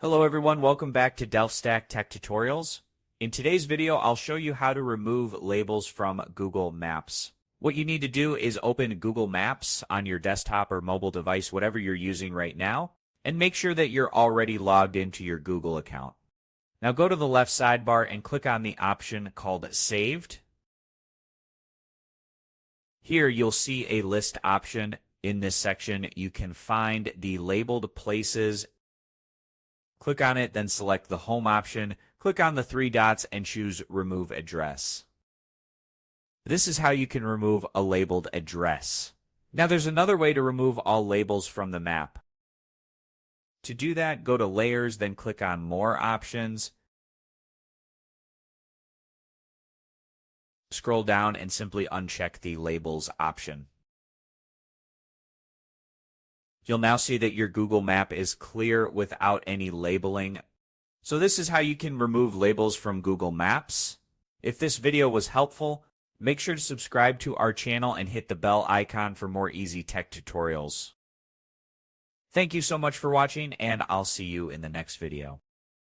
Hello everyone, welcome back to DelphStack Tech Tutorials. In today's video, I'll show you how to remove labels from Google Maps. What you need to do is open Google Maps on your desktop or mobile device, whatever you're using right now, and make sure that you're already logged into your Google account. Now go to the left sidebar and click on the option called Saved. Here you'll see a list option. In this section, you can find the labeled places. Click on it, then select the Home option. Click on the three dots and choose Remove Address. This is how you can remove a labeled address. Now there's another way to remove all labels from the map. To do that, go to Layers, then click on More Options. Scroll down and simply uncheck the Labels option. You'll now see that your Google map is clear without any labeling. So this is how you can remove labels from Google Maps. If this video was helpful, make sure to subscribe to our channel and hit the bell icon for more easy tech tutorials. Thank you so much for watching, and I'll see you in the next video.